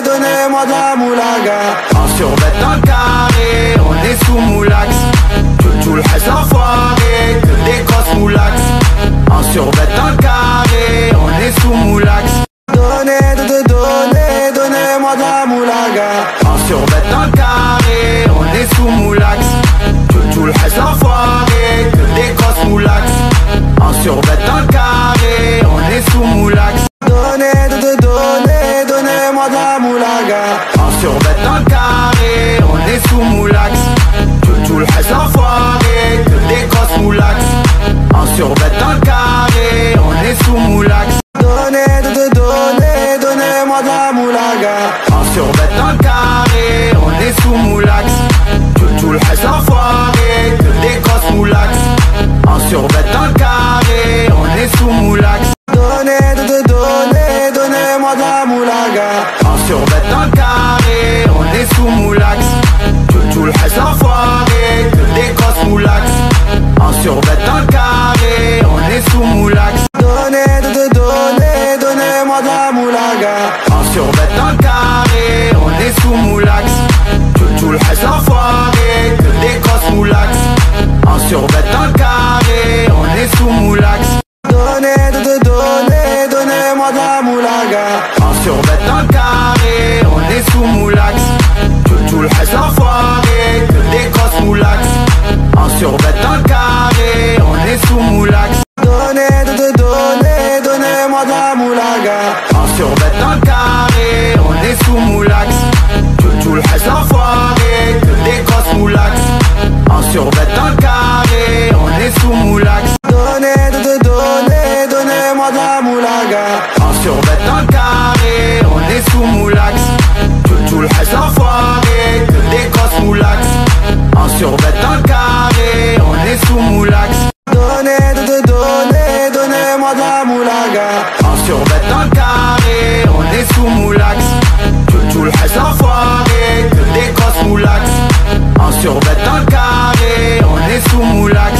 Donnez-moi de la moulaga. En survêtement carré, on est sous moulax. Tout le reste enfoiré, que des grosses moulax. En survêtement carré, on est sous moulax. Donnez-moi de la moulaga. En survêtement carré, on est sous moulax. Tout le reste enfoiré, que des grosses moulax. En survêtement carré, on est sous moulax. Donnez-moi de la moulaga. En survêtement carré, on est sous moulax. Tout le reste enfoiré, que des grosses moulax. En survêtement carré, on est sous moulax. Donnez-moi de la moulaga. En survêtement carré, on est sous moulax. Tout le reste enfoiré, que des grosses moulax. En survêtement carré, on est sous moulax. Donnez-moi de la moulaga. En survêtement carré, on est sous moulax. Tout le reste enfoiré, que des grosses moulax. En survêtement carré, on est sous moulax. Donnez-moi de la moulaga. En survêtement carré, on est sous moulax. Tout le reste enfoiré, que des grosses moulax. En survêtement carré, on est sous moulax. Donnez-moi de la moulaga. En survêtement carré, on est sous moulax. Tout le reste enfoiré, que des grosses moulax. En survêtement carré, on est sous moulax. Donnez-moi de la moulaga. En survêtement carré, on est sous moulax. Tout le reste enfoiré, que des grosses moulax. En survêtement carré, on est sous moulax. Donnez-moi de la moulaga. En survêtement carré, on est sous moulax. Tout le reste enfoiré, que des grosses moulax. En survêtement carré, on est sous moulax. Donnez-moi de la moulaga. En survêtement carré, on est sous moulax. Tout le reste enfoiré, que des grosses moulax. En survêtement carré, on est sous moulax.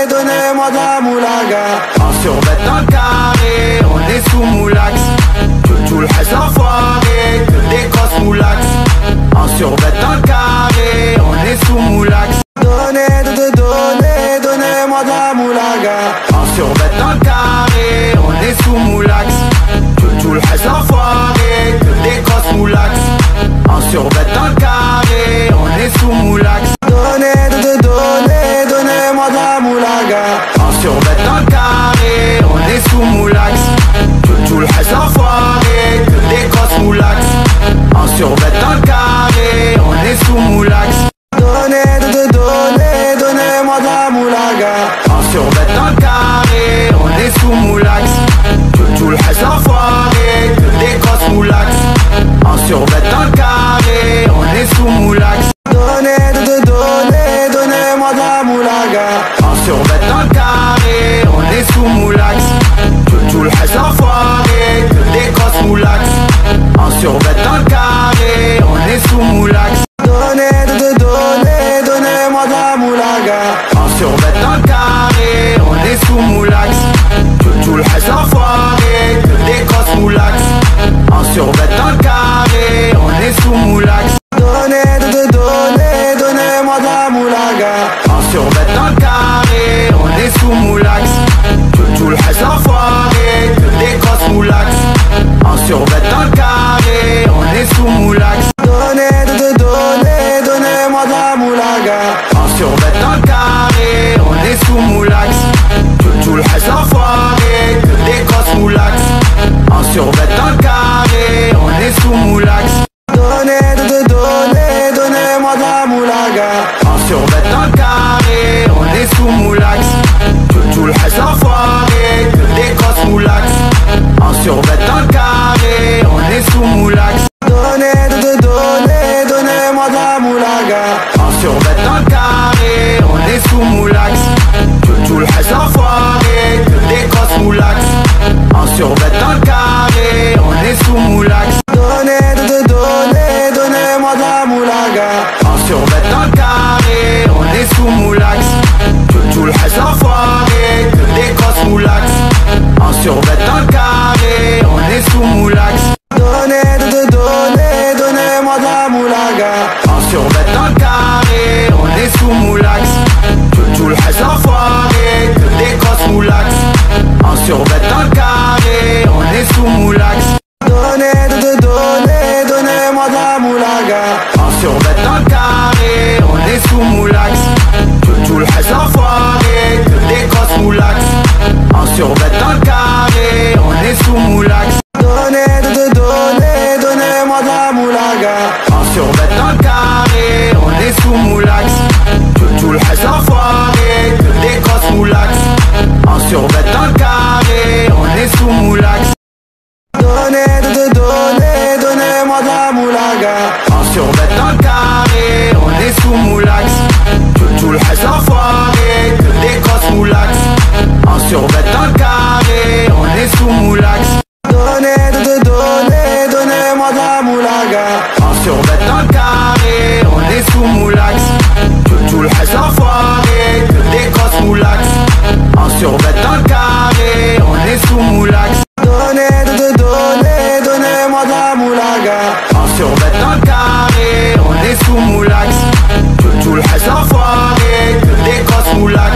Donnez-moi de la moulaga. En survêtement carré, on est sous moulax. Tout le reste enfoiré, que des grosses moulax. En survêtement carré, on est sous moulax. Donnez-moi de la moulaga. En survêtement carré, on est sous moulax. Tout le reste enfoiré, que des grosses moulax. En survêtement carré, on est sous moulax. Donnez-moi de la moulaga. En survêtement carré, on est sous moulax. Tout le reste enfoiré, que des grosses moulax. En survêtement carré, on est sous moulax. Donnez-moi de la moulaga. En survêtement carré, on est sous moulax. Tout le reste enfoiré, que des grosses moulax. En survêtement carré, on est sous moulax. Donnez-moi de la moulaga. En survêtement carré, on est sous moulax. Tout le reste enfoiré, que des grosses moulax. En survêtement carré, on est sous moulax. Donnez-moi de la moulaga. En survêtement carré, on est sous moulax. Tout le reste enfoiré, que des grosses moulax. En survêtement carré, on est sous moulax. Donnez-moi de la moulaga. En survêtement carré, on est sous moulax. Tout le reste enfoiré, que des grosses moulax. En survêtement carré, on est sous moulax. Donnez-moi de la moulaga. En survêtement carré, on est sous moulax. Tout le reste enfoiré, que des grosses moulax. En survêtement carré, on est sous moulax. Donnez-moi de la moulaga. En survêtement carré, on est sous moulax. Tout le reste enfoiré, que des grosses moulax. En survêtement carré, on est sous moulax. Donnez-moi de la moulaga. En survêtement carré, on est sous moulax. Tout le reste enfoiré, que des grosses moulax.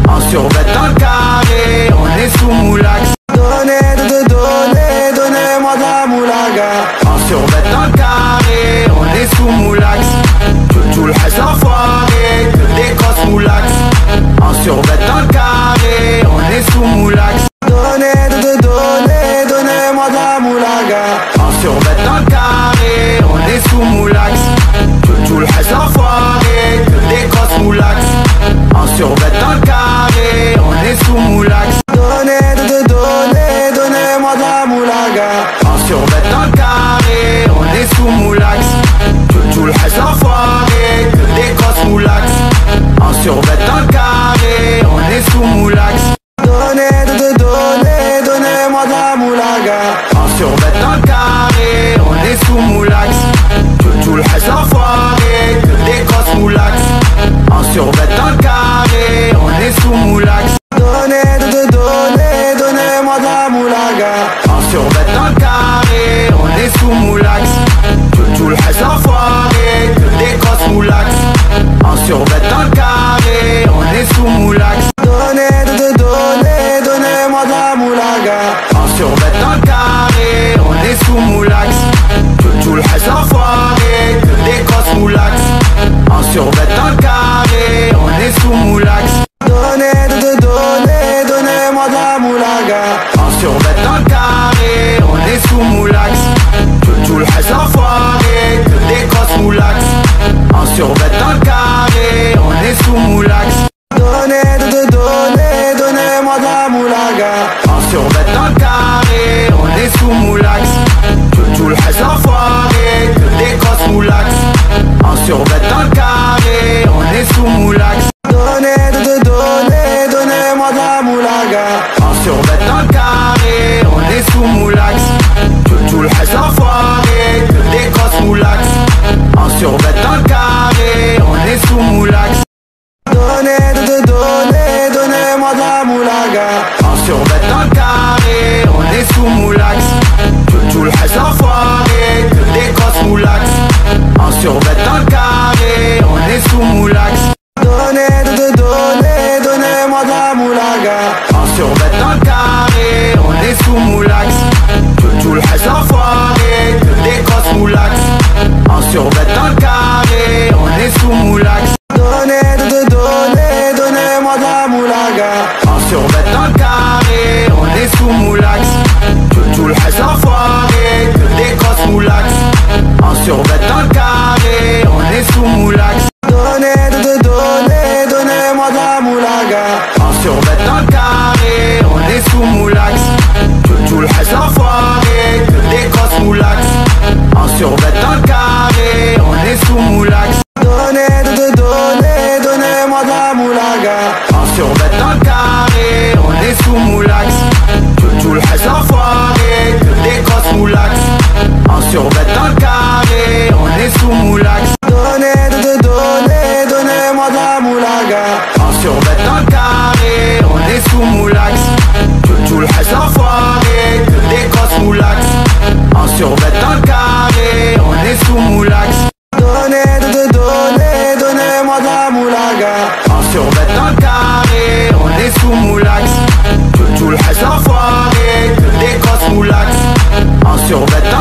En survêtement carré, on est sous moulax. Donnez-moi de la moulaga. En survêtement carré, on est sous moulax. Tout le reste enfoiré, que des grosses moulax. En survêtement carré, on est sous moulax. Donnez-moi de la moulaga. En survêtement carré, on est sous moulax. Tout le reste enfoiré, que des grosses moulax. En survêtement carré, on est sous moulax. Donnez-moi de la moulaga. En survêtement carré, on est sous moulax. Tout le reste enfoiré, que des grosses moulax. En survêtement carré, on est sous moulax. Donnez-moi de la moulaga. En survêtement carré, on est sous moulax. Tout le reste enfoiré, que des grosses moulax. En survêtement carré, on est sous moulax. Donnez-moi de la moulaga. En survêtement carré, on est sous moulax. Tout le reste enfoiré, que des grosses moulax. En survêtement carré, on est sous moulax. Donnez-moi de la moulaga. En survêtement carré, on est sous moulax. Tout le reste enfoiré, que des grosses moulax. En survêtement carré, on est sous moulax. Donnez-moi de la moulaga. En survêtement carré, on est sous moulax. Tout le reste enfoiré, que des grosses moulax. En survêtement carré, on est sous moulax. Donnez-moi de la moulaga. En survêtement carré, on est sous moulax. Tout le reste enfoiré, que des grosses moulax. En survêtement carré, on est sous moulax. Donnez-moi de la moulaga. En survêtement carré, on est sous moulax. Tout le reste enfoiré, que des grosses moulax. En survêtement carré, on est sous moulax. Donnez-moi de la moulaga. En survêtement carré, on est sous moulax. Tout le reste enfoiré, que des grosses moulax. En survêtement carré, on est sous moulax. Donnez-moi de la moulaga. En survêtement carré, on est sous moulax. Tout le reste enfoiré, que des grosses moulax. En survêtement carré, on est sous moulax. Donnez-moi de la moulaga. En survêtement carré, on est sous moulax. Tout le reste enfoiré, que des grosses moulax. En survêtement carré, on est sous moulax. Donnez-moi de la moulaga. En survêtement carré, on est sous moulax. Tout le reste enfoiré, que des grosses moulax. En survêtement carré, on est sous moulax. Donnez-moi de la moulaga. En survêtement carré, on est sous moulax. Tout le reste enfoiré, que des grosses moulax. En survêtement carré, on est sous moulax. Donnez-moi de la moulaga. En survêtement carré, on est sous moulax. Tout le reste enfoiré, que des grosses moulax. En survêtement carré, on est sous moulax. Donnez-moi de la moulaga. En survêtement carré, on est sous moulax. Tout le reste enfoiré, que des grosses moulax. En survêtement